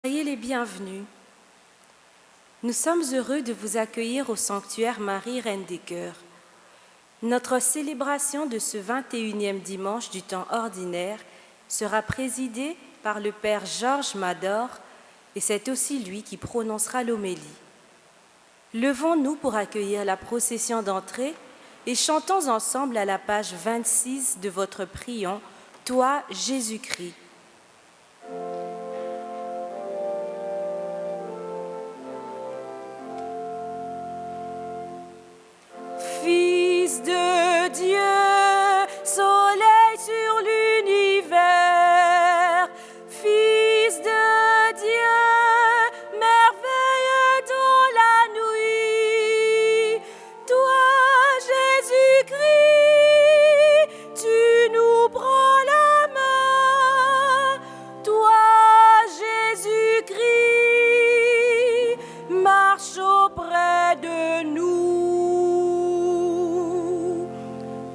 Soyez les bienvenus. Nous sommes heureux de vous accueillir au sanctuaire Marie, Reine des Cœurs. Notre célébration de ce 21e dimanche du temps ordinaire sera présidée par le Père Georges Mador et c'est aussi lui qui prononcera l'homélie. Levons-nous pour accueillir la procession d'entrée et chantons ensemble à la page 26 de votre priant « Toi, Jésus-Christ ». Fils de Dieu, soleil sur l'univers, Fils de Dieu, merveille dans la nuit, toi Jésus-Christ, tu nous prends la main, toi Jésus-Christ, marche auprès de nous.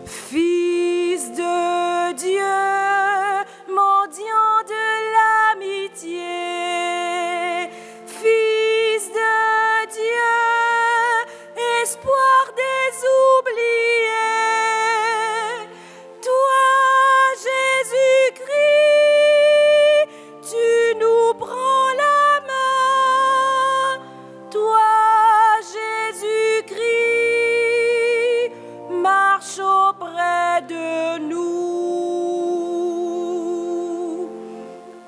Fils de Dieu, mendiant de l'amitié, Fils de Dieu, espoir des oubliés, toi Jésus-Christ, tu nous prends la main, toi Jésus-Christ, marche auprès de nous.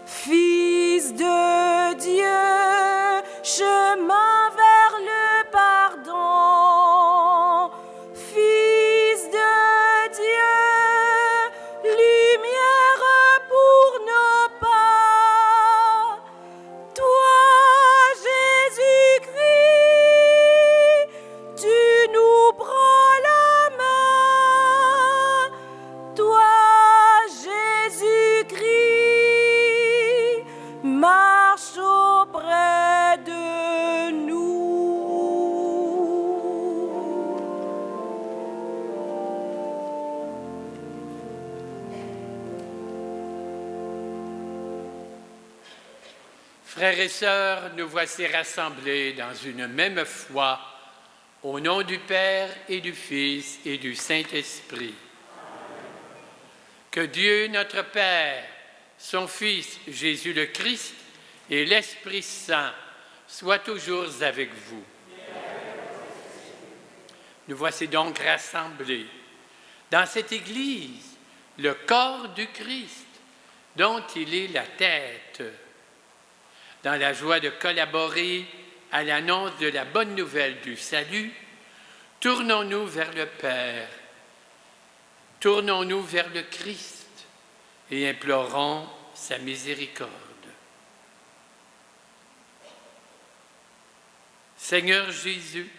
Fils de Dieu, chemin vers le pardon. Fils de Dieu, lumière pour nos pas. Toi, Jésus-Christ, tu nous prends la main. Toi, Jésus-Christ, marche auprès de nous. Frères et sœurs, nous voici rassemblés dans une même foi, au nom du Père et du Fils et du Saint-Esprit. Que Dieu notre Père, son Fils Jésus le Christ et l'Esprit Saint soient toujours avec vous. Nous voici donc rassemblés dans cette Église, le corps du Christ, dont il est la tête. Dans la joie de collaborer à l'annonce de la bonne nouvelle du salut, tournons-nous vers le Père, tournons-nous vers le Christ et implorons sa miséricorde. Seigneur Jésus,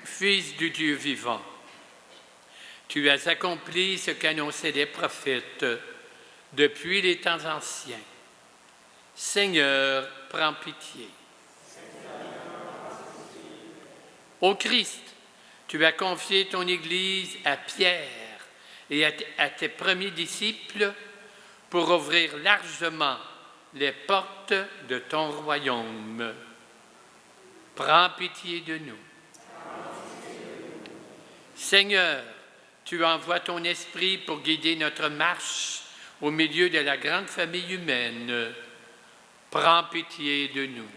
Fils du Dieu vivant, tu as accompli ce qu'annonçaient les prophètes depuis les temps anciens. Seigneur, prends pitié. Ô Christ, tu as confié ton Église à Pierre et à tes premiers disciples pour ouvrir largement les portes de ton royaume. Prends pitié de nous. Seigneur, tu envoies ton esprit pour guider notre marche au milieu de la grande famille humaine. Prends pitié de nous.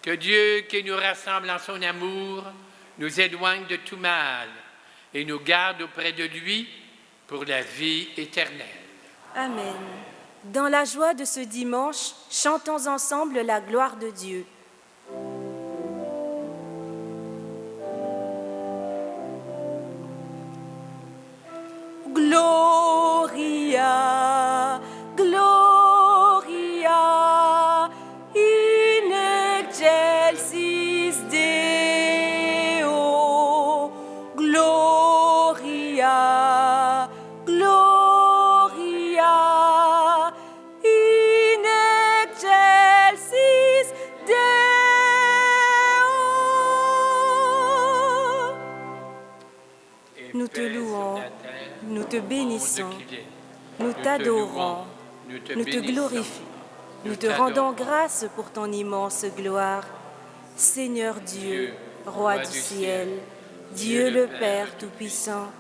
Que Dieu qui nous rassemble en son amour nous éloigne de tout mal et nous garde auprès de lui pour la vie éternelle. Amen. Dans la joie de ce dimanche, chantons ensemble la gloire de Dieu. Gloria, Gloria, in excelsis Deo. Gloria, Gloria, in excelsis Deo. Nous te louons, nous te bénissons, nous t'adorons, Nous te glorifions. Nous te rendons grâce pour ton immense gloire. Seigneur Dieu, Roi du ciel, Dieu le Père Tout-Puissant,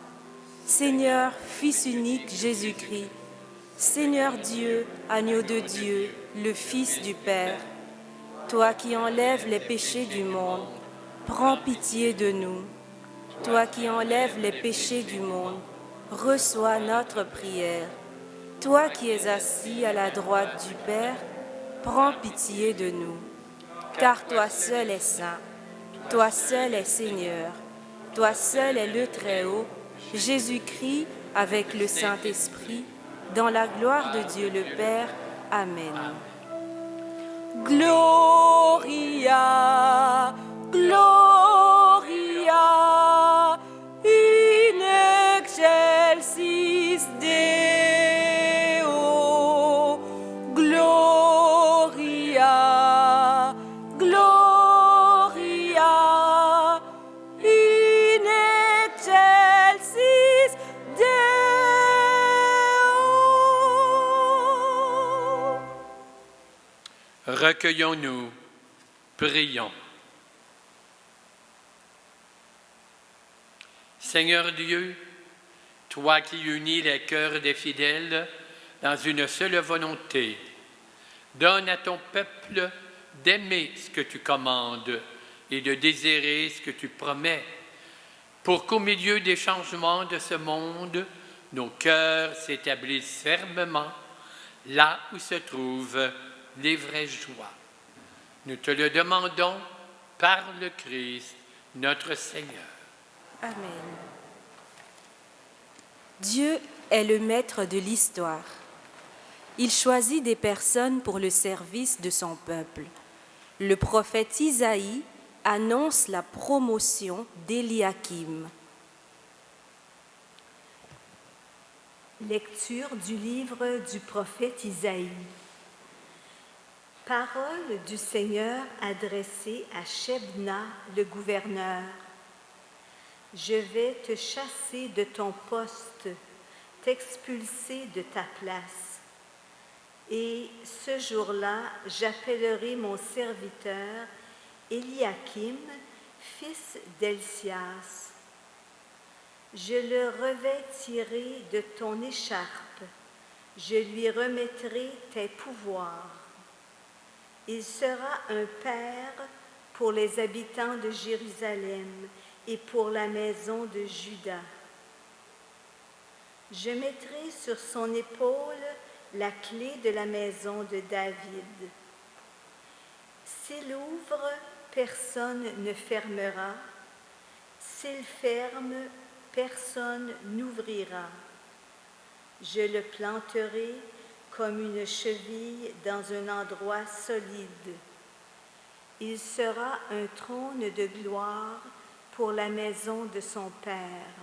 Seigneur, Fils unique Jésus-Christ, Seigneur Dieu, Agneau de Dieu, le Fils du Père, toi qui enlèves les péchés du monde, prends pitié de nous. Toi qui enlèves les péchés du monde, reçois notre prière. Toi qui es assis à la droite du Père, prends pitié de nous. Car toi seul es saint, toi seul es Seigneur, toi seul es le Très-Haut, Jésus-Christ avec le Saint-Esprit, dans la gloire de Dieu le Père. Amen. Gloria, Gloria, in excelsis Deo. Gloria, Gloria, in excelsis Deo. Recueillons-nous, prions. Seigneur Dieu, toi qui unis les cœurs des fidèles dans une seule volonté, donne à ton peuple d'aimer ce que tu commandes et de désirer ce que tu promets, pour qu'au milieu des changements de ce monde, nos cœurs s'établissent fermement là où se trouvent les vraies joies. Nous te le demandons par le Christ, notre Seigneur. Amen. Dieu est le maître de l'histoire. Il choisit des personnes pour le service de son peuple. Le prophète Isaïe annonce la promotion d'Éliakim. Lecture du livre du prophète Isaïe. Parole du Seigneur adressée à Shebna, le gouverneur. Je vais te chasser de ton poste, t'expulser de ta place. Et ce jour-là, j'appellerai mon serviteur Éliakim, fils d'Helcias. Je le revêtirai de ton écharpe, je lui remettrai tes pouvoirs. Il sera un père pour les habitants de Jérusalem et pour la maison de Juda. Je mettrai sur son épaule la clé de la maison de David. S'il ouvre, personne ne fermera. S'il ferme, personne n'ouvrira. Je le planterai comme une cheville dans un endroit solide. Il sera un trône de gloire pour la maison de son Père.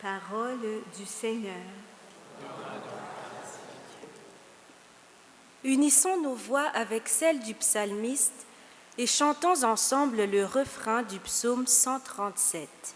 Parole du Seigneur. Unissons nos voix avec celles du psalmiste et chantons ensemble le refrain du psaume 137.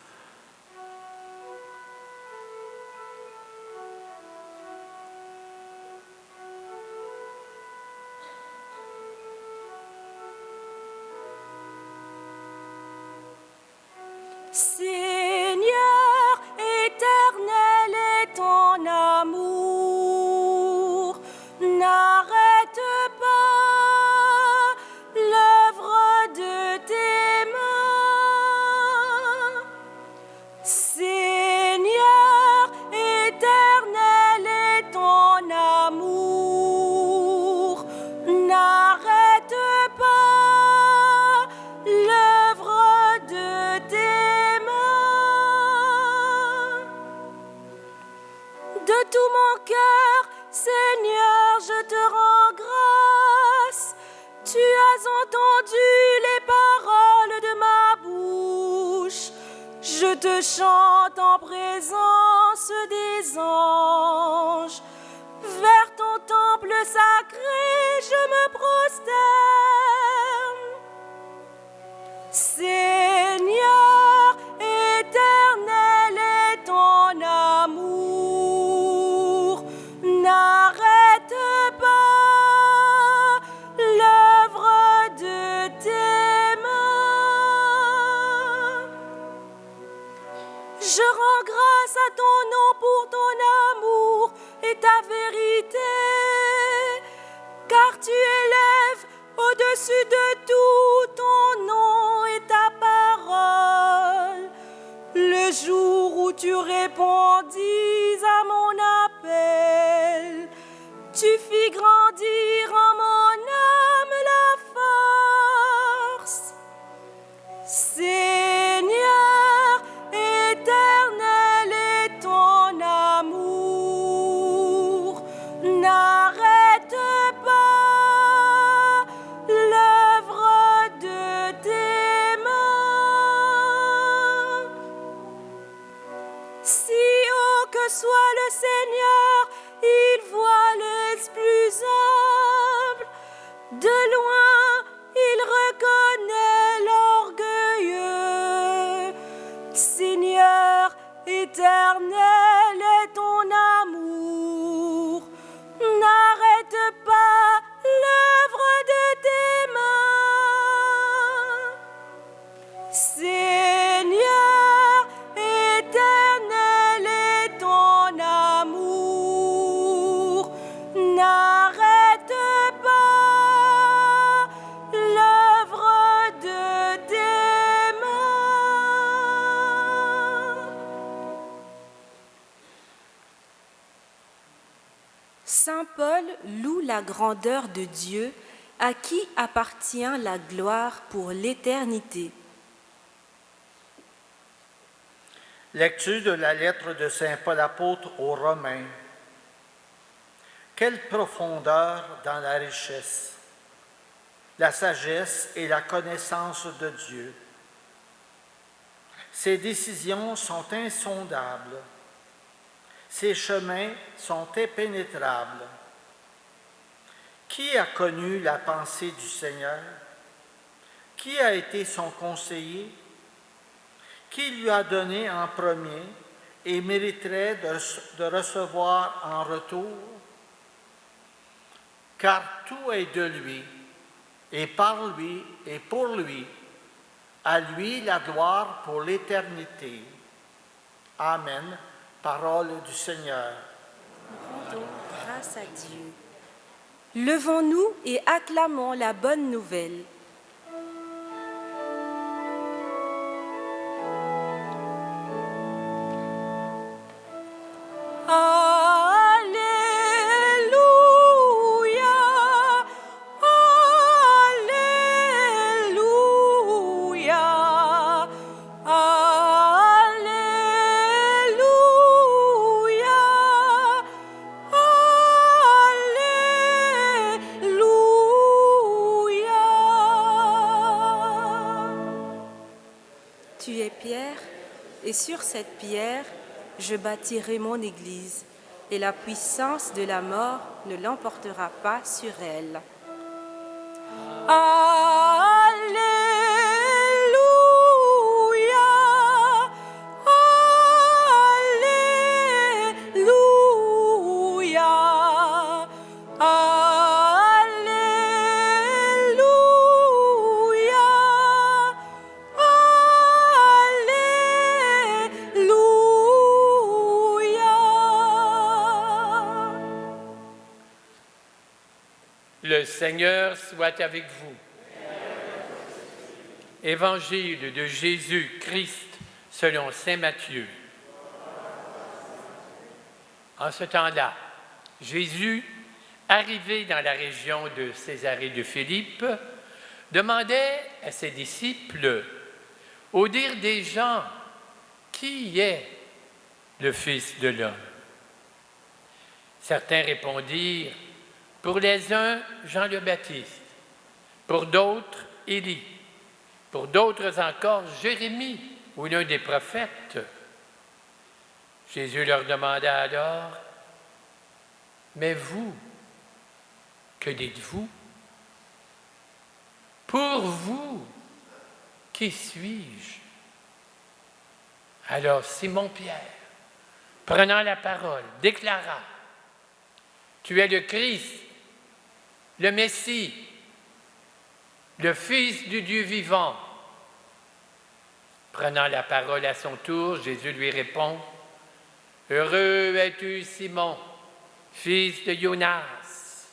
Seigneur, éternel est ton amour, n'arrête pas l'œuvre de tes mains. Seigneur, éternel est ton amour, n'arrête pas l'œuvre de tes de tout mon cœur, Seigneur, je te rends grâce. Tu as entendu les paroles de ma bouche. Je te chante en présence des anges. Vers ton temple sacré, je me prosterne. Seigneur, éternel est ton amour. N'arrête fis grandir en mon âme la force. Seigneur, éternel est ton amour, n'arrête pas l'œuvre de tes mains. Si haut que soit le Seigneur, il voit les plus humbles. De loin, il reconnaît l'orgueilleux. Seigneur, éternel est ton amour. N'arrête pas l'œuvre de tes mains. Seigneur, éternel est ton amour. N'arrête pas l'œuvre de tes mains. Saint Paul loue la grandeur de Dieu à qui appartient la gloire pour l'éternité. Lecture de la lettre de Saint Paul apôtre aux Romains. Quelle profondeur dans la richesse, la sagesse et la connaissance de Dieu. Ses décisions sont insondables, ses chemins sont impénétrables. Qui a connu la pensée du Seigneur? Qui a été son conseiller? Qui lui a donné en premier et mériterait de recevoir en retour? Car tout est de lui, et par lui, et pour lui. À lui la gloire pour l'éternité. Amen. Parole du Seigneur. Rendons grâce à Dieu. Levons-nous et acclamons la bonne nouvelle. Alléluia, Alléluia, Alléluia. Tu es Pierre, et sur cette pierre, je bâtirai mon église, et la puissance de la mort ne l'emportera pas sur elle. Alléluia, Alléluia, Alléluia, Alléluia. Le Seigneur soit avec vous. Évangile de Jésus-Christ selon saint Matthieu. En ce temps-là, Jésus, arrivé dans la région de Césarée de Philippe, demandait à ses disciples, au dire des gens, qui est le Fils de l'homme? Certains répondirent, pour les uns, Jean le Baptiste, pour d'autres, Élie, pour d'autres encore, Jérémie ou l'un des prophètes. Jésus leur demanda alors, mais vous, que dites-vous? Pour vous, qui suis-je? Alors Simon-Pierre, prenant la parole, déclara, tu es le Christ, le Messie, le Fils du Dieu vivant. Prenant la parole à son tour, Jésus lui répond, heureux es-tu, Simon, fils de Jonas.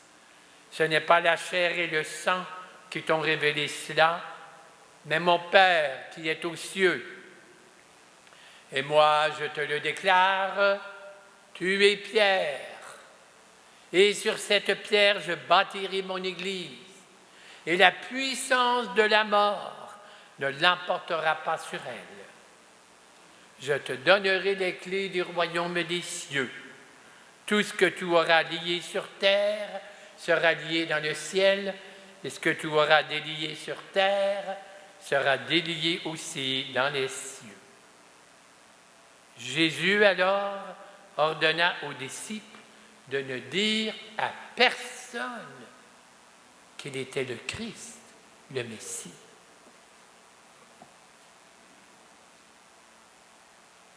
Ce n'est pas la chair et le sang qui t'ont révélé cela, mais mon Père qui est aux cieux. Et moi, je te le déclare, tu es Pierre, Et sur cette pierre, je bâtirai mon Église, et la puissance de la mort ne l'emportera pas sur elle. Je te donnerai les clés du royaume des cieux. Tout ce que tu auras lié sur terre sera lié dans le ciel, et ce que tu auras délié sur terre sera délié aussi dans les cieux. Jésus alors ordonna aux disciples de ne dire à personne qu'il était le Christ, le Messie.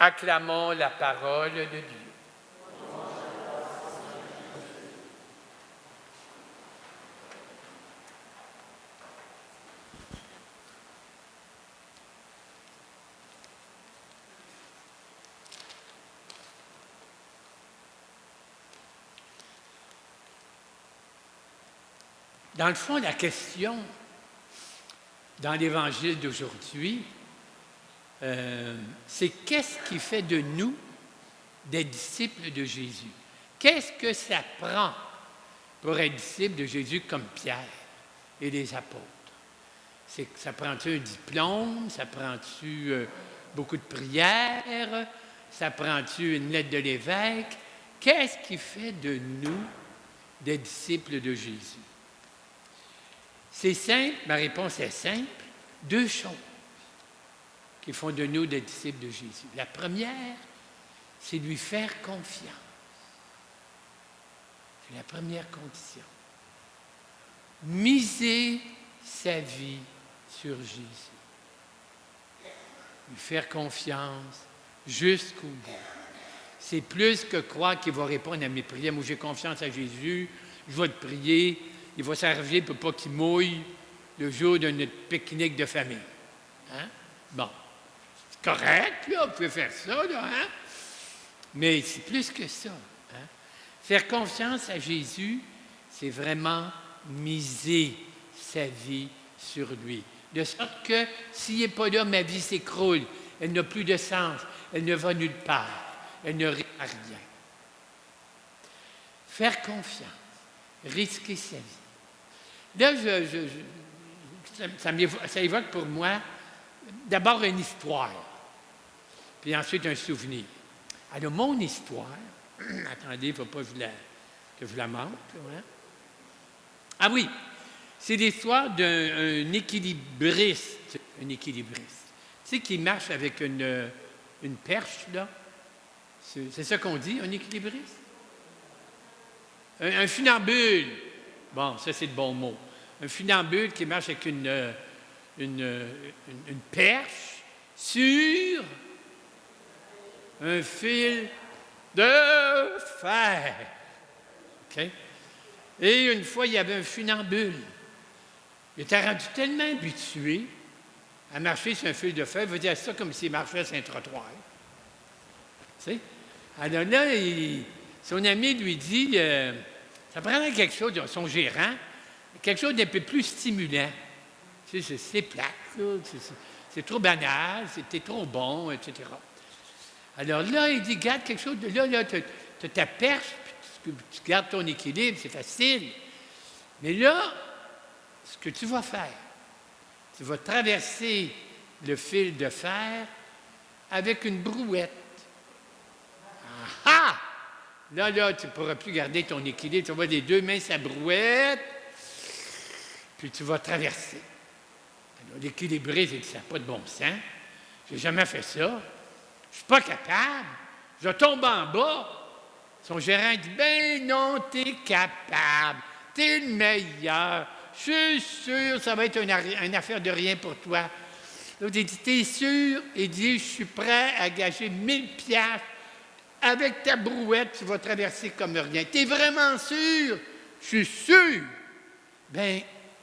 Acclamons la parole de Dieu. Dans le fond, la question dans l'Évangile d'aujourd'hui, c'est qu'est-ce qui fait de nous des disciples de Jésus? Qu'est-ce que ça prend pour être disciple de Jésus comme Pierre et les apôtres? Ça prend-tu un diplôme? Ça prend-tu beaucoup de prières? Ça prend-tu une lettre de l'évêque? Qu'est-ce qui fait de nous des disciples de Jésus? C'est simple, ma réponse est simple. 2 choses qui font de nous des disciples de Jésus. La première, c'est lui faire confiance. C'est la première condition. Miser sa vie sur Jésus. Lui faire confiance jusqu'au bout. C'est plus que croire qu'il va répondre à mes prières. Moi, j'ai confiance à Jésus, je vais te prier. Il va s'arranger pour pas qu'il mouille le jour de notre pique-nique de famille. Hein? Bon, c'est correct, là, vous pouvez faire ça, là, hein? Mais c'est plus que ça. Hein? Faire confiance à Jésus, c'est vraiment miser sa vie sur lui. De sorte que s'il n'est pas là, ma vie s'écroule. Elle n'a plus de sens. Elle ne va nulle part. Elle ne risque à rien. Faire confiance. Risquer sa vie. Là, ça évoque pour moi d'abord une histoire, puis ensuite un souvenir. Alors, mon histoire, attendez, il ne faut pas que je vous la montre. Hein? Ah oui, c'est l'histoire d'un équilibriste. Un équilibriste. Tu sais, qui marche avec une perche, là. C'est ça qu'on dit, un équilibriste? Un funambule. Bon, ça, c'est le bon mot. Un funambule qui marche avec une perche sur un fil de fer. OK? Et une fois, il y avait un funambule. Il était rendu tellement habitué à marcher sur un fil de fer, il veut dire ça comme s'il marchait sur un trottoir. Tu sais? Alors là, son ami lui dit... ça prendrait quelque chose, son gérant, quelque chose d'un peu plus stimulant. Tu sais, c'est plate, là, c'est trop banal, c'était trop bon, etc. Alors là, il dit, garde quelque chose, là, tu as ta perche, puis tu gardes ton équilibre, c'est facile. Mais là, ce que tu vas faire, tu vas traverser le fil de fer avec une brouette. Ah! Là, tu ne pourras plus garder ton équilibre. Tu vas avoir les 2 mains sa brouette, puis tu vas traverser. Alors, l'équilibriste, il dit, ça n'a pas de bon sens. Je n'ai jamais fait ça. Je ne suis pas capable. Je tombe en bas. Son gérant dit, ben non, tu es capable. Tu es le meilleur. Je suis sûr, ça va être une affaire de rien pour toi. L'autre, il dit, t'es sûr? Il dit, je suis prêt à gager 1000 piastres. Avec ta brouette, tu vas traverser comme rien. T'es vraiment sûr? Je suis sûr. Bien,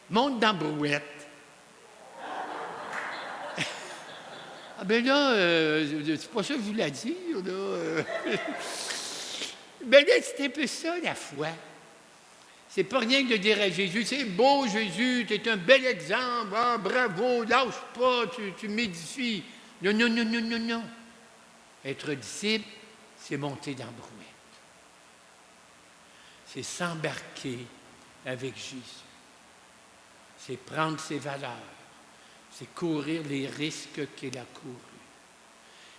monte dans la brouette. Ah ben là, c'est pas ça que je voulais dire, là. Ben là, c'est un peu ça, la foi. C'est pas rien que de dire à Jésus, c'est beau, Jésus, tu es un bel exemple, ah, bravo, lâche pas, tu m'édifies. Non, non, non, non, non, non. Être disciple, c'est monter dans la brouette. c'est s'embarquer avec Jésus. C'est prendre ses valeurs. C'est courir les risques qu'il a courus.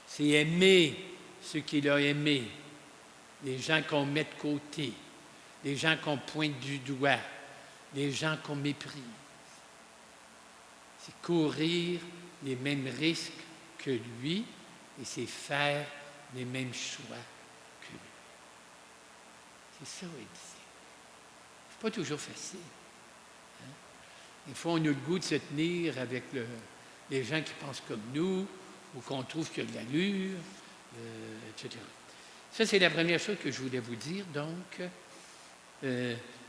C'est aimer ceux qu'il a aimés, les gens qu'on met de côté, les gens qu'on pointe du doigt, les gens qu'on méprise. C'est courir les mêmes risques que lui et c'est faire les mêmes choix que lui. C'est ça, ici. C'est pas toujours facile. Hein? Des fois, on a le goût de se tenir avec les gens qui pensent comme nous ou qu'on trouve qu'il y a de l'allure, etc. Ça, c'est la première chose que je voulais vous dire. Donc,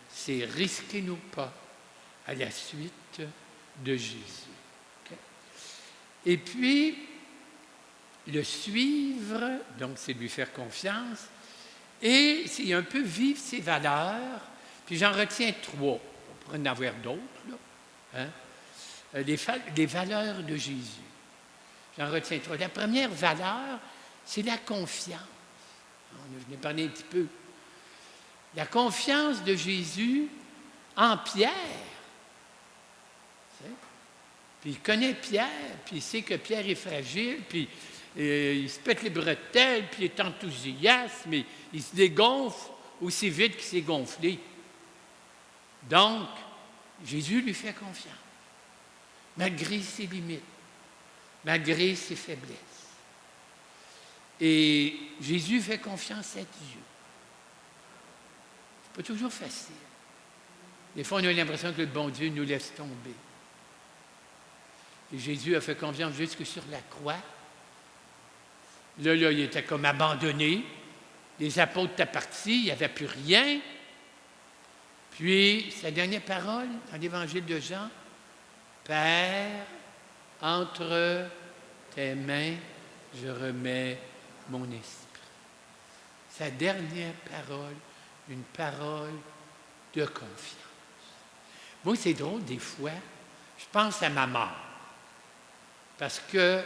c'est risquer nos pas à la suite de Jésus. Okay? Et puis, le suivre, donc c'est lui faire confiance, et c'est un peu vivre ses valeurs. Puis j'en retiens 3. On pourrait en avoir d'autres, là. Hein? Les valeurs de Jésus. J'en retiens 3. La première valeur, c'est la confiance. Je n'ai parlé un petit peu. La confiance de Jésus en Pierre. Puis il connaît Pierre, puis il sait que Pierre est fragile, puis il se pète les bretelles, puis il est enthousiaste, mais il se dégonfle aussi vite qu'il s'est gonflé. Donc, Jésus lui fait confiance, malgré ses limites, malgré ses faiblesses. Et Jésus fait confiance à Dieu. C'est pas toujours facile. Des fois, on a l'impression que le bon Dieu nous laisse tomber. Et Jésus a fait confiance jusque sur la croix. Là, il était comme abandonné. Les apôtres étaient partis, il n'y avait plus rien. Puis, sa dernière parole dans l'Évangile de Jean, « Père, entre tes mains, je remets mon esprit. » Sa dernière parole, une parole de confiance. Moi, c'est drôle, des fois, je pense à ma mort. Parce que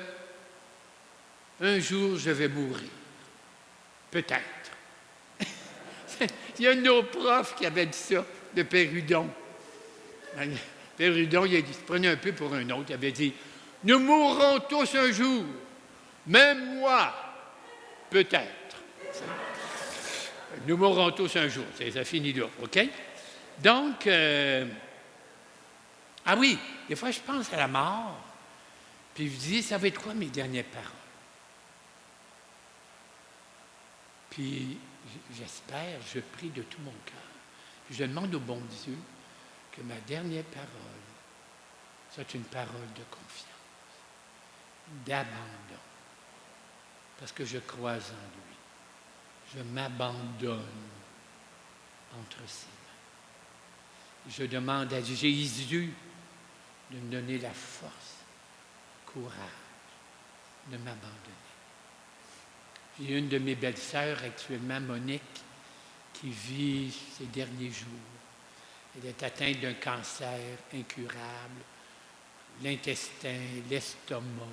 un jour, je vais mourir. Peut-être. Il y a un de nos profs qui avait dit ça, le Père Hudon. Père Hudon, il se prenait un peu pour un autre. Il avait dit, « Nous mourrons tous un jour, même moi, peut-être. » Nous mourrons tous un jour. Ça finit là, OK? Donc, ah oui, des fois, je pense à la mort, puis je dis, ça va être quoi mes dernières paroles? Puis, j'espère, je prie de tout mon cœur, puis je demande au bon Dieu que ma dernière parole soit une parole de confiance, d'abandon, parce que je crois en lui. Je m'abandonne entre ses mains. Je demande à Jésus de me donner la force, le courage de m'abandonner. J'ai une de mes belles-sœurs actuellement, Monique, qui vit ses derniers jours. Elle est atteinte d'un cancer incurable. L'intestin, l'estomac,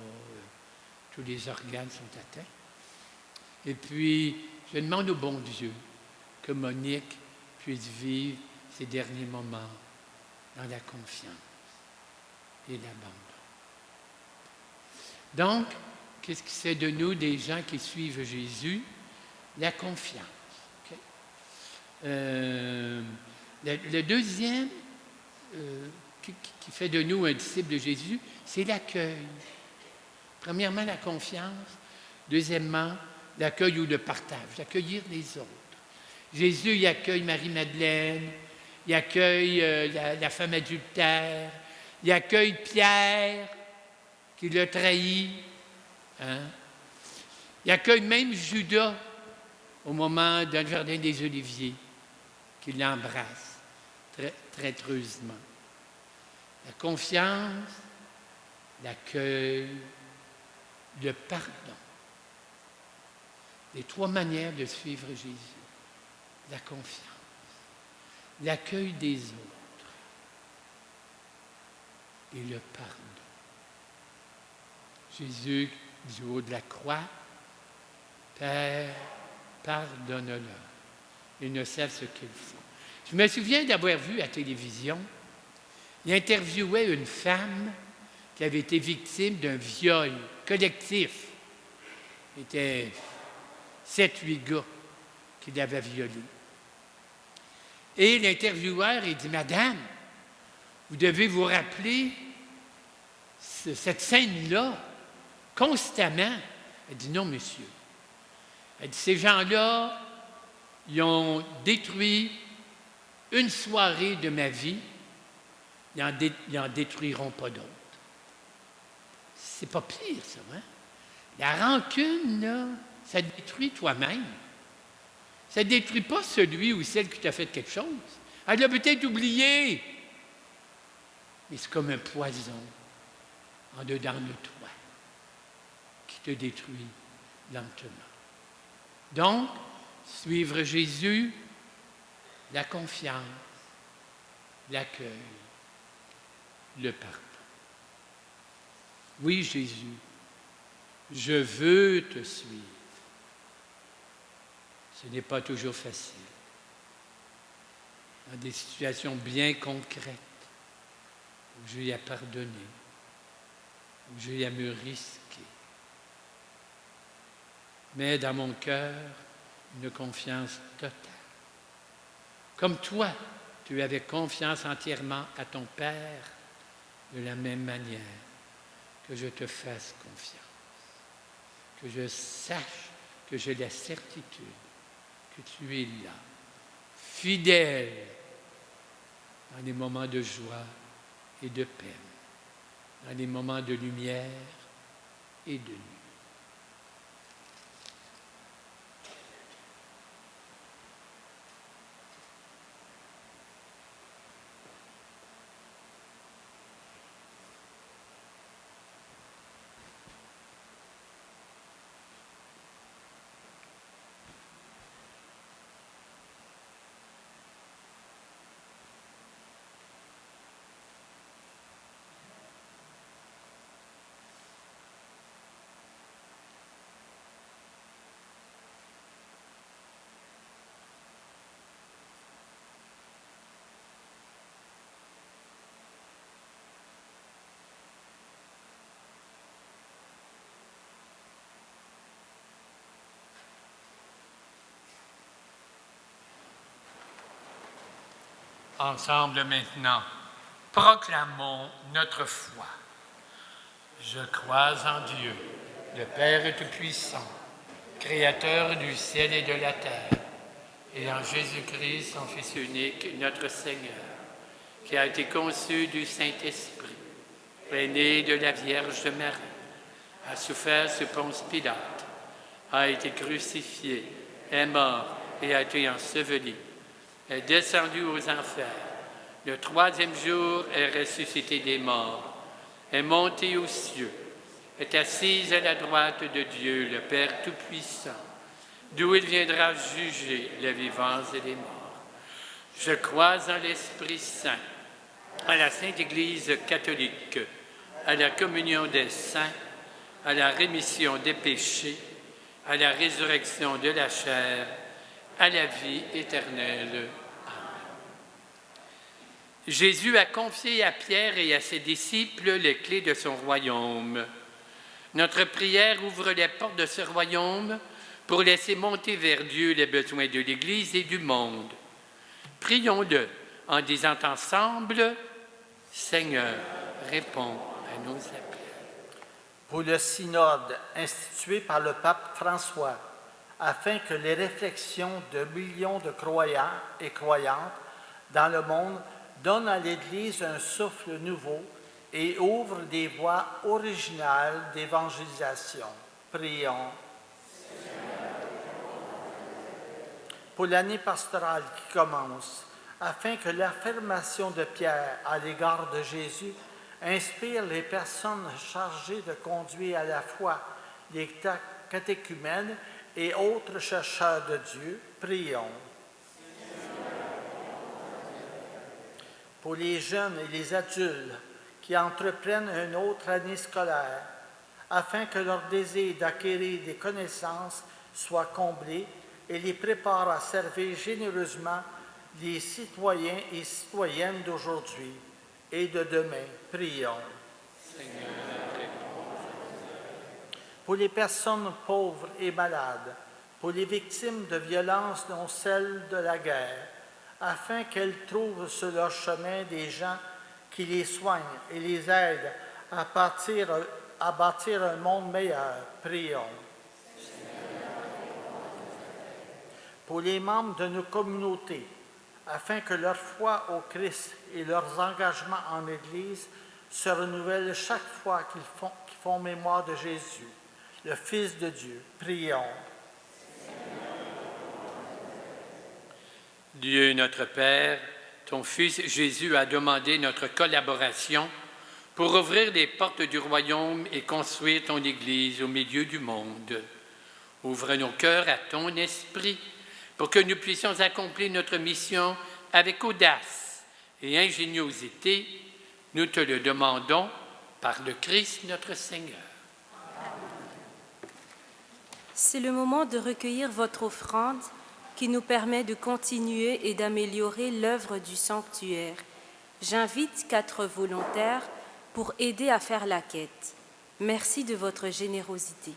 tous les organes sont atteints. Et puis, je demande au bon Dieu que Monique puisse vivre ses derniers moments dans la confiance et l'abandon. Donc, qu'est-ce qui fait de nous des gens qui suivent Jésus? La confiance. Okay? Le deuxième qui fait de nous un disciple de Jésus, c'est l'accueil. Premièrement, la confiance. Deuxièmement, l'accueil ou le partage, accueillir les autres. Jésus, il accueille Marie-Madeleine, il accueille la femme adultère, il accueille Pierre, qui l'a trahi. Hein? Il accueille même Judas au moment dans le jardin des Oliviers, qui l'embrasse traîtreusement. La confiance, l'accueil, le pardon. Les 3 manières de suivre Jésus. La confiance, l'accueil des autres et le pardon. Jésus, du haut de la croix, « Père, pardonne-leur, ils ne savent ce qu'ils font. » Je me souviens d'avoir vu à la télévision, il interviewait une femme qui avait été victime d'un viol collectif. C'était 7-8 gars qui l'avaient violée. Et l'intervieweur, il dit, « Madame, vous devez vous rappeler cette scène-là constamment. » Elle dit, « Non, monsieur. » Elle dit, « Ces gens-là, ils ont détruit une soirée de ma vie, ils en détruiront pas d'autres. » C'est pas pire, ça, hein? La rancune, là, ça te détruit toi-même. Ça ne détruit pas celui ou celle qui t'a fait quelque chose. Elle l'a peut-être oublié. Mais c'est comme un poison en dedans de toi qui te détruit lentement. Donc, suivre Jésus, la confiance, l'accueil, le pardon. Oui, Jésus, je veux te suivre. Ce n'est pas toujours facile. Dans des situations bien concrètes, où j'ai à pardonner, où j'ai à me risquer. Mais dans mon cœur, une confiance totale. Comme toi, tu avais confiance entièrement à ton Père, de la même manière que je te fasse confiance. Que je sache, que j'ai la certitude que tu es là, fidèle dans les moments de joie et de peine, dans les moments de lumière et de nuit. Ensemble maintenant, proclamons notre foi. Je crois en Dieu, le Père Tout-Puissant, Créateur du ciel et de la terre, et en Jésus-Christ, son Fils unique, notre Seigneur, qui a été conçu du Saint-Esprit, est né de la Vierge Marie, a souffert sous Ponce Pilate, a été crucifié, est mort et a été enseveli, est descendu aux enfers. Le troisième jour est ressuscité des morts, est monté aux cieux, est assis à la droite de Dieu, le Père Tout-Puissant, d'où il viendra juger les vivants et les morts. Je crois en l'Esprit Saint, à la Sainte Église catholique, à la communion des saints, à la rémission des péchés, à la résurrection de la chair, à la vie éternelle. Amen. Jésus a confié à Pierre et à ses disciples les clés de son royaume. Notre prière ouvre les portes de ce royaume pour laisser monter vers Dieu les besoins de l'Église et du monde. Prions-le en disant ensemble, « Seigneur, réponds à nos appels. » Pour le synode institué par le pape François, afin que les réflexions de millions de croyants et croyantes dans le monde donnent à l'Église un souffle nouveau et ouvrent des voies originales d'évangélisation. Prions. Pour l'année pastorale qui commence, afin que l'affirmation de Pierre à l'égard de Jésus inspire les personnes chargées de conduire à la foi les catéchumènes et autres chercheurs de Dieu, prions. Pour les jeunes et les adultes qui entreprennent une autre année scolaire, afin que leur désir d'acquérir des connaissances soit comblé et les prépare à servir généreusement les citoyens et citoyennes d'aujourd'hui et de demain. Prions. Pour les personnes pauvres et malades, pour les victimes de violences dont celles de la guerre, afin qu'elles trouvent sur leur chemin des gens qui les soignent et les aident à bâtir un monde meilleur. Prions. Pour les membres de nos communautés, afin que leur foi au Christ et leurs engagements en Église se renouvellent chaque fois qu'ils font mémoire de Jésus, le Fils de Dieu. Prions. Dieu notre Père, ton Fils Jésus a demandé notre collaboration pour ouvrir les portes du royaume et construire ton Église au milieu du monde. Ouvre nos cœurs à ton esprit pour que nous puissions accomplir notre mission avec audace et ingéniosité. Nous te le demandons par le Christ notre Seigneur. C'est le moment de recueillir votre offrande qui nous permet de continuer et d'améliorer l'œuvre du sanctuaire. J'invite 4 volontaires pour aider à faire la quête. Merci de votre générosité.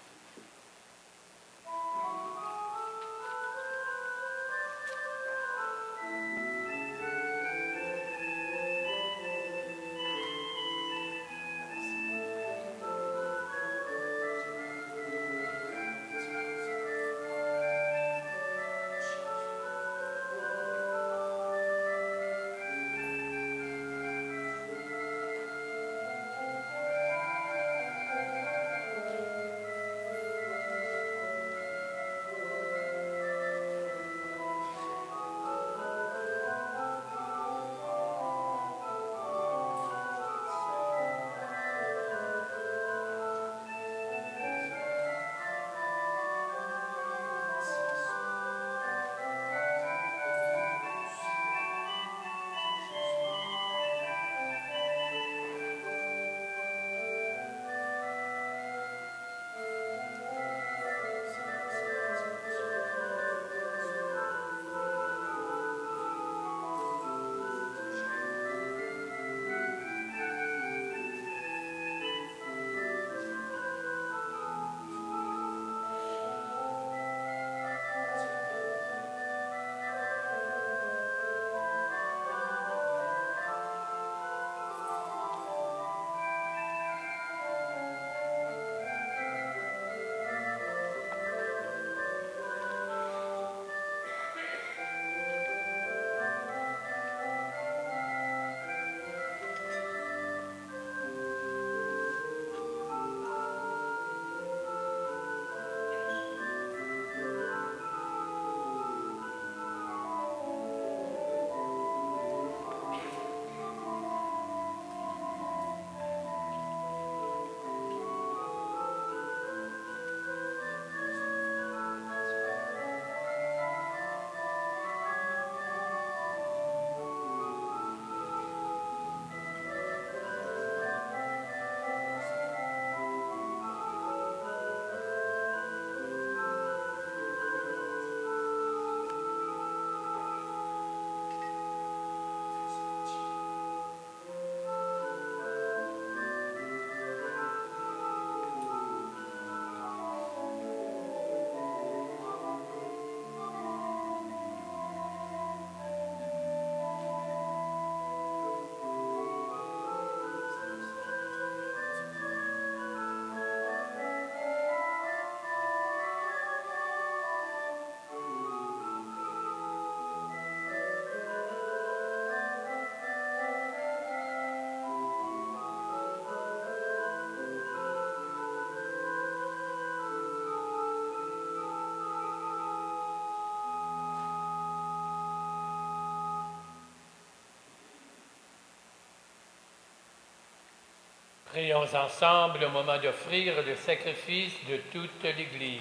Prions ensemble au moment d'offrir le sacrifice de toute l'Église.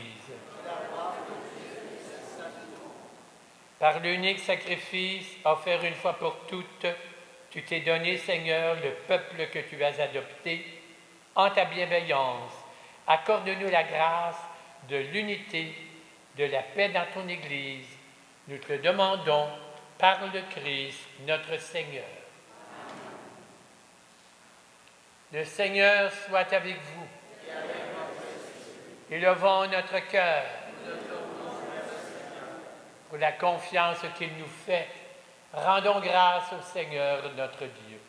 Par l'unique sacrifice offert une fois pour toutes, tu t'es donné, Seigneur, le peuple que tu as adopté. En ta bienveillance, accorde-nous la grâce de l'unité, de la paix dans ton Église. Nous te le demandons par le Christ, notre Seigneur. Le Seigneur soit avec vous. Élevons notre cœur pour la confiance qu'il nous fait. Rendons grâce au Seigneur notre Dieu.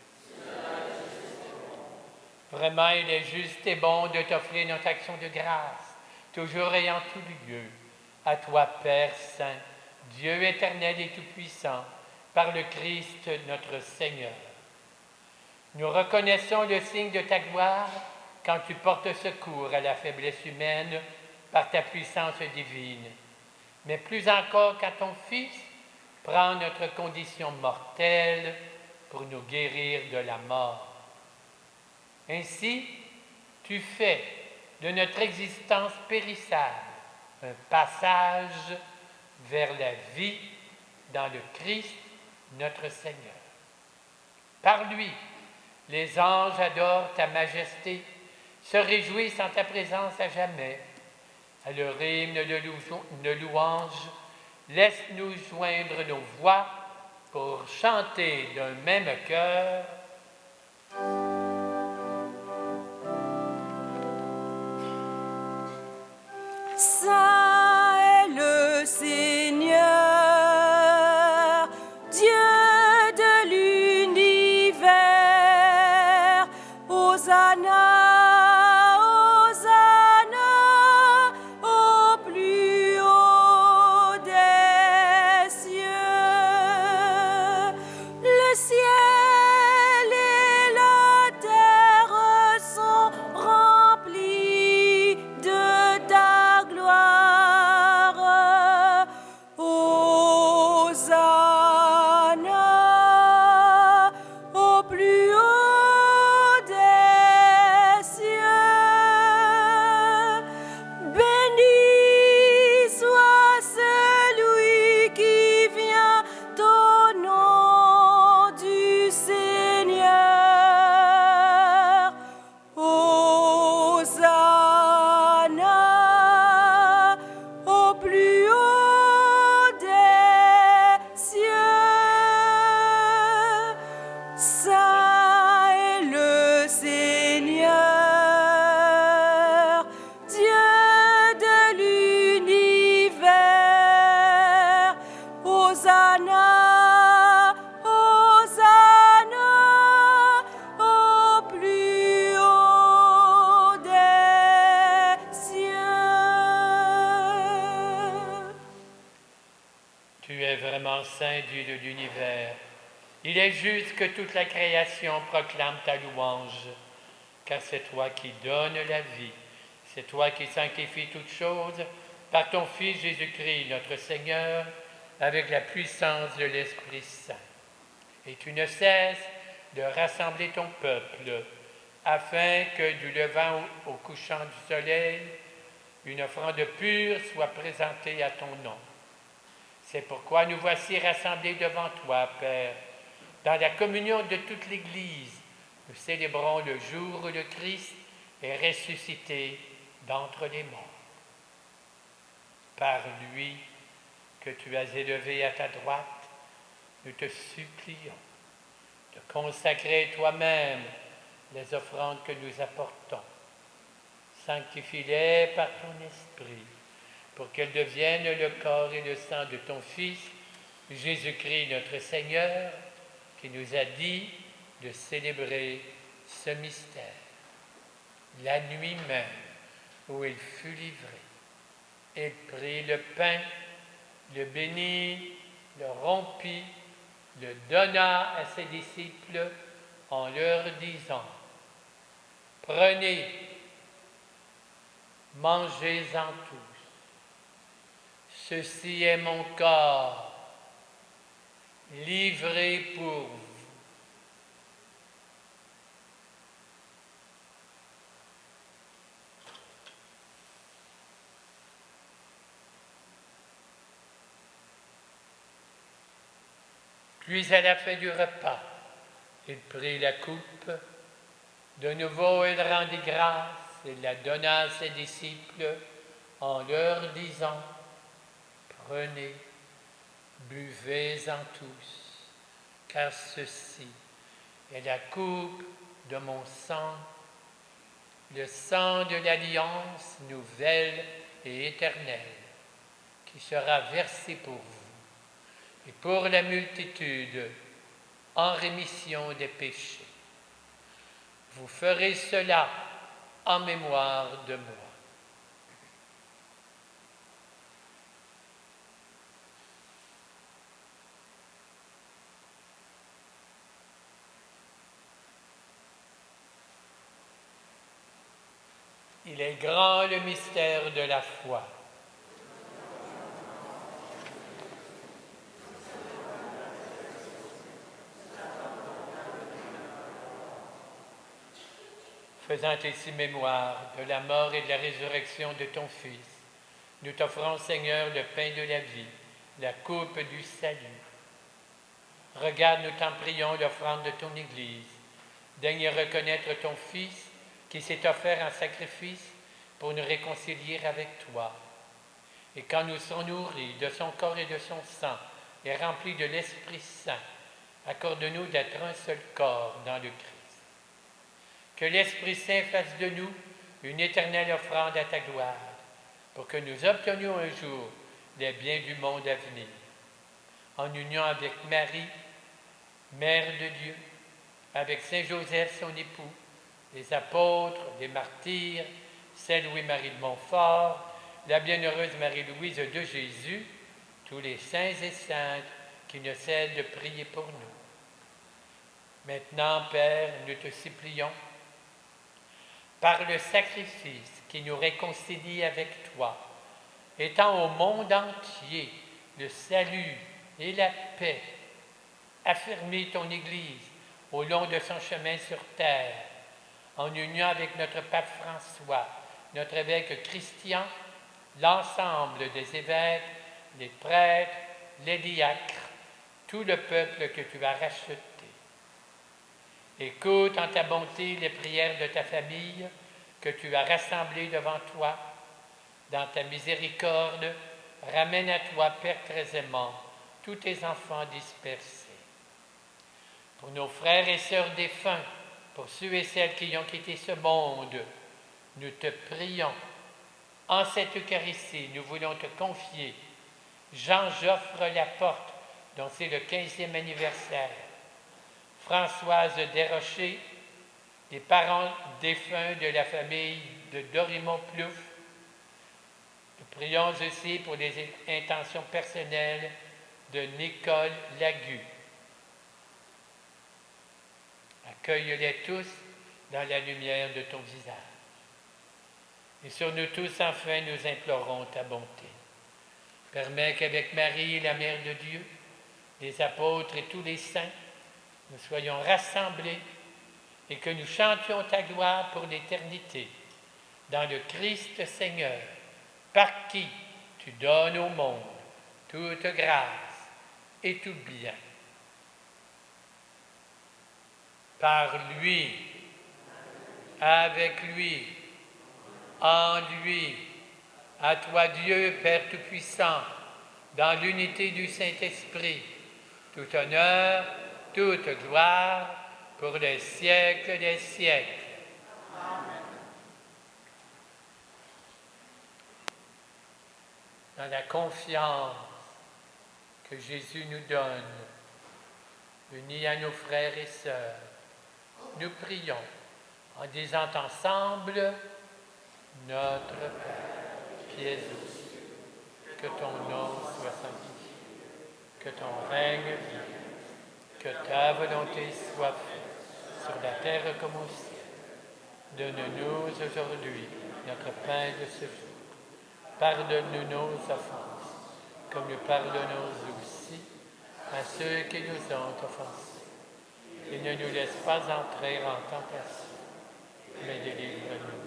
Vraiment, il est juste et bon de t'offrir notre action de grâce, toujours et en tout lieu. À toi, Père Saint, Dieu éternel et tout-puissant, par le Christ notre Seigneur. Nous reconnaissons le signe de ta gloire quand tu portes secours à la faiblesse humaine par ta puissance divine, mais plus encore quand ton Fils prend notre condition mortelle pour nous guérir de la mort. Ainsi, tu fais de notre existence périssable un passage vers la vie dans le Christ notre Seigneur. Par lui, les anges adorent ta majesté, se réjouissent en ta présence à jamais. À leur hymne de louange, laisse-nous joindre nos voix pour chanter d'un même cœur. Saint est le Seigneur, Dieu de l'univers. Hosanna, Hosanna, au plus haut des cieux. Le ciel et la terre sont remplis de ta gloire. Hosanna au plus haut des cieux. Béni soit celui qui vient au nom du Seigneur. Hosanna au plus haut des cieux. Saint est le Seigneur, Dieu de l'univers. Hosanna, Hosanna au plus haut des cieux. Tu es vraiment Saint Dieu de l'univers. Il est juste que toute la création proclame ta louange, car c'est toi qui donnes la vie, c'est toi qui sanctifies toutes choses par ton Fils Jésus-Christ, notre Seigneur, avec la puissance de l'Esprit Saint. Et tu ne cesses de rassembler ton peuple, afin que du levant au couchant du soleil, une offrande pure soit présentée à ton nom. C'est pourquoi nous voici rassemblés devant toi, Père. Dans la communion de toute l'Église, nous célébrons le jour où le Christ est ressuscité d'entre les morts. Par lui que tu as élevé à ta droite, nous te supplions de consacrer toi-même les offrandes que nous apportons. Sanctifie-les par ton esprit, pour qu'elles deviennent le corps et le sang de ton Fils, Jésus-Christ notre Seigneur, qui nous a dit de célébrer ce mystère. La nuit même où il fut livré, il prit le pain, le bénit, le rompit, le donna à ses disciples en leur disant : « Prenez, mangez-en tous. Ceci est mon corps, livré pour vous. » Puis à la fin du repas, il prit la coupe. De nouveau, il rendit grâce et la donna à ses disciples en leur disant : « Prenez, Buvez-en tous, car ceci est la coupe de mon sang, le sang de l'alliance nouvelle et éternelle, qui sera versé pour vous et pour la multitude en rémission des péchés. Vous ferez cela en mémoire de moi. Il est grand le mystère de la foi. Faisant ici mémoire de la mort et de la résurrection de ton Fils, nous t'offrons, Seigneur, le pain de la vie, la coupe du salut. Regarde, nous t'en prions, l'offrande de ton Église. Daigne reconnaître ton Fils qui s'est offert en sacrifice pour nous réconcilier avec toi. Et quand nous serons nourris de son corps et de son sang et remplis de l'Esprit Saint, accorde-nous d'être un seul corps dans le Christ. Que l'Esprit Saint fasse de nous une éternelle offrande à ta gloire, pour que nous obtenions un jour les biens du monde à venir. En union avec Marie, Mère de Dieu, avec Saint Joseph, son époux, les apôtres, les martyrs, Saint Louis-Marie de Montfort, la bienheureuse Marie-Louise de Jésus, tous les saints et saintes qui ne cessent de prier pour nous. Maintenant, Père, nous te supplions, par le sacrifice qui nous réconcilie avec toi, étends au monde entier le salut et la paix, affermis ton Église au long de son chemin sur terre, en union avec notre pape François, notre évêque Christian, l'ensemble des évêques, les prêtres, les diacres, tout le peuple que tu as racheté. Écoute en ta bonté les prières de ta famille que tu as rassemblées devant toi. Dans ta miséricorde, ramène à toi, Père très aimant, tous tes enfants dispersés. Pour nos frères et sœurs défunts, pour ceux et celles qui ont quitté ce monde, nous te prions. En cette Eucharistie, nous voulons te confier Jean-Joffre Laporte, dont c'est le 15e anniversaire, Françoise Desrochers, les parents défunts de la famille de Dorimon Plouffe. Nous prions aussi pour les intentions personnelles de Nicole Lagu. Accueille-les tous dans la lumière de ton visage. Et sur nous tous, enfin, nous implorons ta bonté. Permets qu'avec Marie, la Mère de Dieu, les apôtres et tous les saints, nous soyons rassemblés et que nous chantions ta gloire pour l'éternité, dans le Christ Seigneur, par qui tu donnes au monde toute grâce et tout bien. Par lui, avec lui, en lui, à toi Dieu, Père Tout-Puissant, dans l'unité du Saint-Esprit, tout honneur, toute gloire, pour les siècles des siècles. Amen. Dans la confiance que Jésus nous donne, unis à nos frères et sœurs, nous prions en disant ensemble Notre Père qui es aux cieux, que ton nom soit sanctifié, que ton règne vienne, que ta volonté soit faite sur la terre comme au ciel. Donne-nous aujourd'hui notre pain de ce jour. Pardonne-nous nos offenses, comme nous pardonnons aussi à ceux qui nous ont offensés. Et ne nous laisse pas entrer en tentation, mais délivre-nous.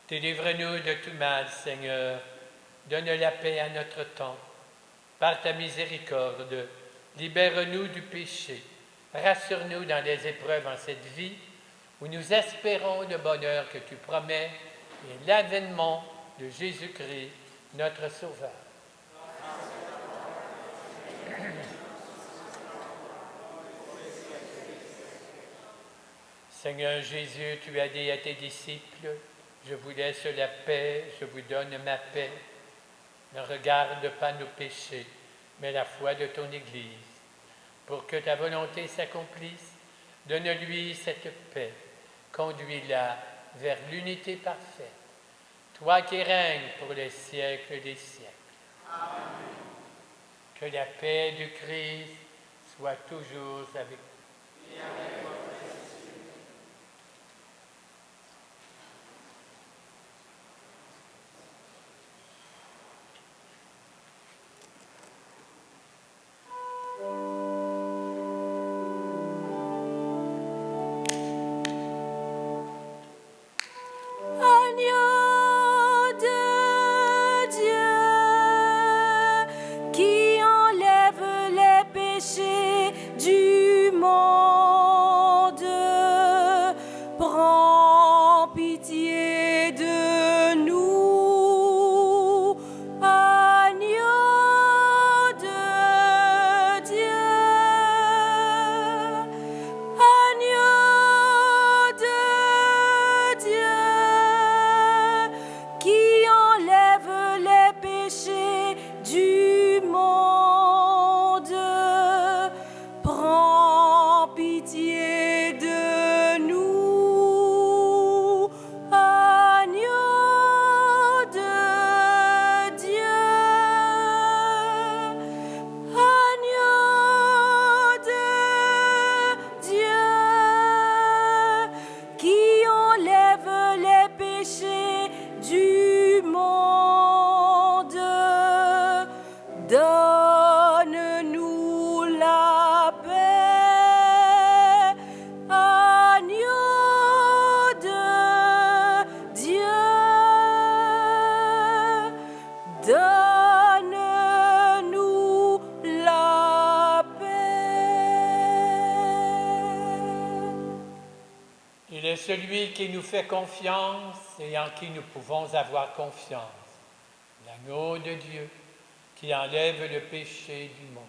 Délivre-nous de tout mal, Seigneur. Donne la paix à notre temps. Par ta miséricorde, libère-nous du péché. Rassure-nous dans les épreuves en cette vie, où nous espérons le bonheur que tu promets et l'avènement de Jésus-Christ, notre Sauveur. Seigneur Jésus, tu as dit à tes disciples, je vous laisse la paix, je vous donne ma paix. Ne regarde pas nos péchés, mais la foi de ton Église. Pour que ta volonté s'accomplisse, donne-lui cette paix, conduis-la vers l'unité parfaite. Toi qui règnes pour les siècles des siècles. Amen. Que la paix du Christ soit toujours avec vous. Et avec votre esprit. Agneau de Dieu, qui enlève les péchés du monde, prends pitié de nous. Agneau de Dieu, agneau de Dieu, qui enlève les péchés du monde, prends pitié de nous. Agneau de Dieu, agneau de Dieu, qui enlève les péchés du monde, donne-nous la paix. Agneau de Dieu, donne-nous la paix. Il est celui qui nous fait confiance et en qui nous pouvons avoir confiance. L'agneau de Dieu qui enlève le péché du monde.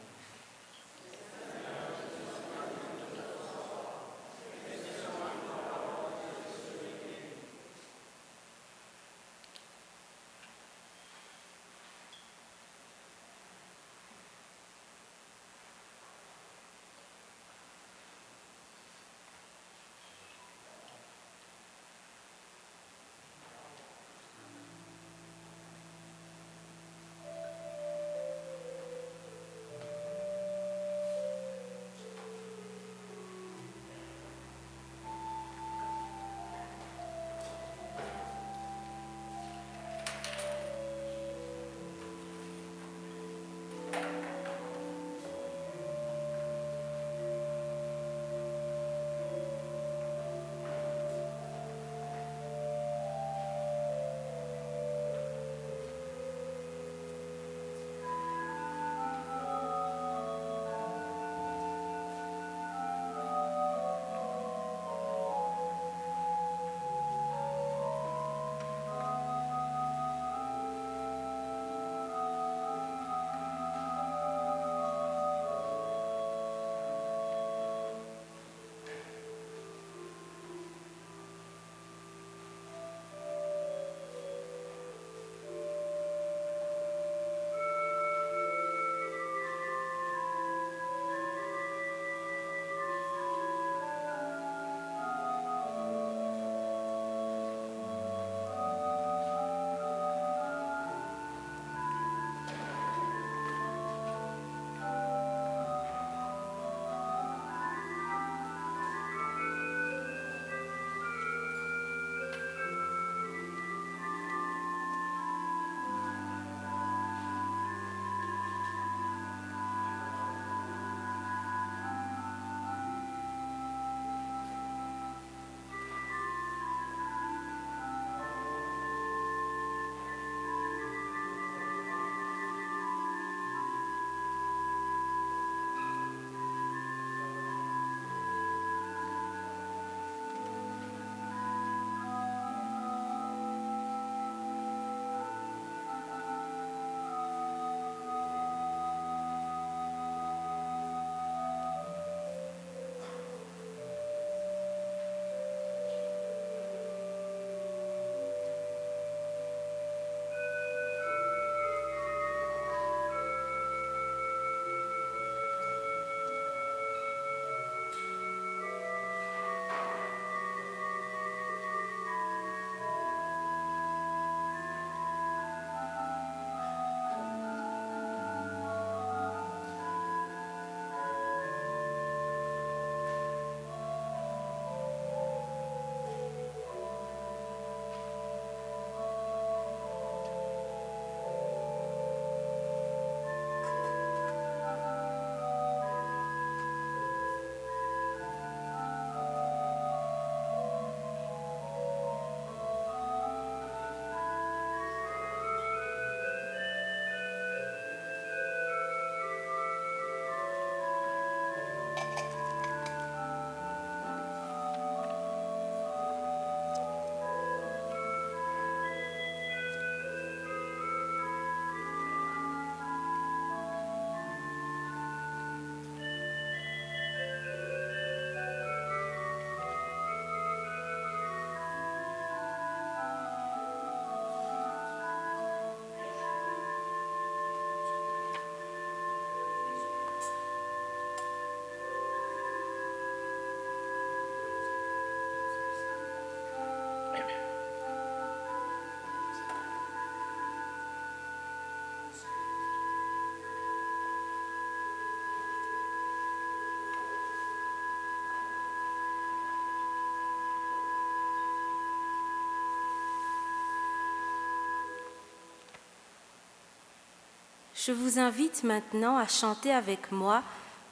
Je vous invite maintenant à chanter avec moi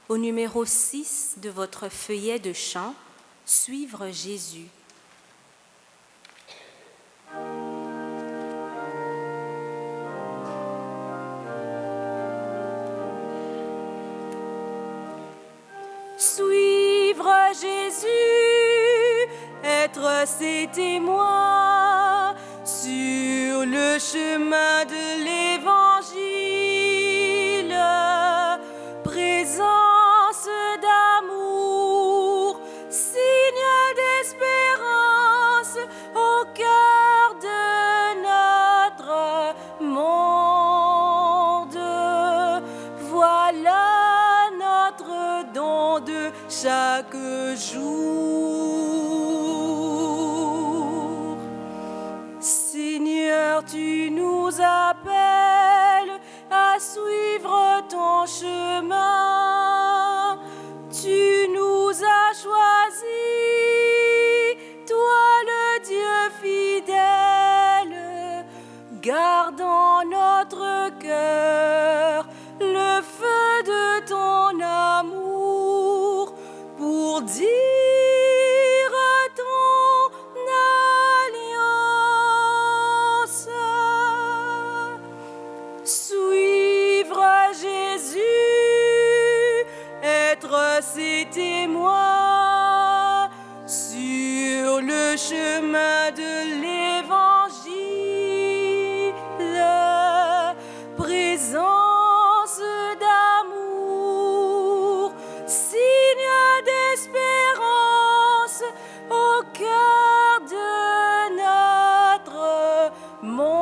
au numéro 6 de votre feuillet de chant, « Suivre Jésus ». Suivre Jésus, être ses témoins sur le chemin de l'Évangile, présence d'amour, signe d'espérance au cœur de notre monde. Voilà notre don de chaque jour. Seigneur, tu nous appelles à suivre ton chemin. Tu nous as choisis, toi le Dieu fidèle. Garde en notre cœur le feu de ton amour pour dire ton alliance. Suivre Jésus, être ses témoins sur le chemin de l'Évangile, présence d'amour, signe d'espérance au cœur de notre monde.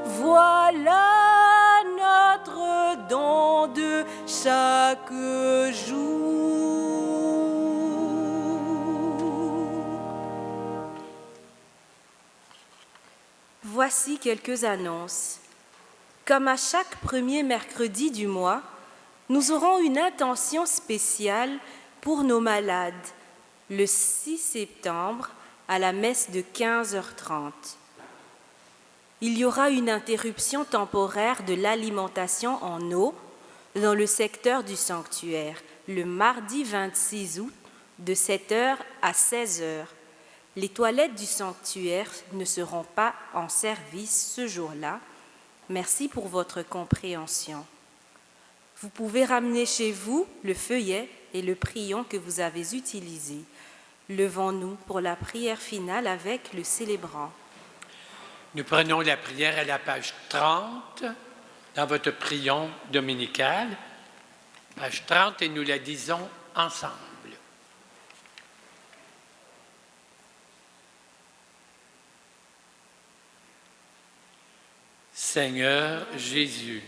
Voilà notre don de chaque jour. Voici quelques annonces. Comme à chaque premier mercredi du mois, nous aurons une intention spéciale pour nos malades, le 6 septembre à la messe de 15h30. Il y aura une interruption temporaire de l'alimentation en eau dans le secteur du sanctuaire, le mardi 26 août, de 7h à 16h. Les toilettes du sanctuaire ne seront pas en service ce jour-là. Merci pour votre compréhension. Vous pouvez ramener chez vous le feuillet et le prion que vous avez utilisés. Levons-nous pour la prière finale avec le célébrant. Nous prenons la prière à la page 30 dans votre prion dominical, page 30, et nous la disons ensemble. Seigneur Jésus,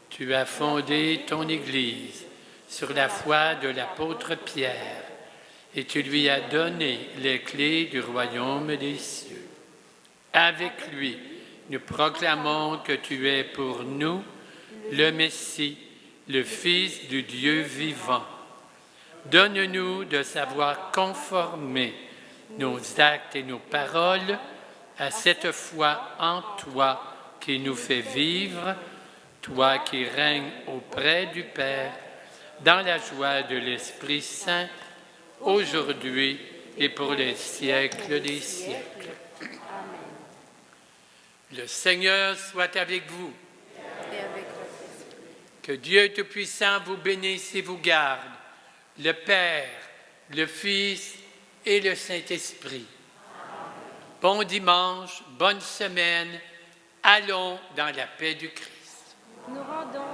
tu as fondé ton Église sur la foi de l'apôtre Pierre et tu lui as donné les clés du royaume des cieux. Avec lui, nous proclamons que tu es pour nous le Messie, le Fils du Dieu vivant. Donne-nous de savoir conformer nos actes et nos paroles à cette foi en toi qui nous fait vivre, toi qui règnes auprès du Père, dans la joie de l'Esprit Saint, aujourd'hui et pour les siècles des siècles. Le Seigneur soit avec vous. Et avec votre esprit. Que Dieu Tout-Puissant vous bénisse et vous garde, le Père, le Fils et le Saint-Esprit. Bon dimanche, bonne semaine, allons dans la paix du Christ. Nous rendons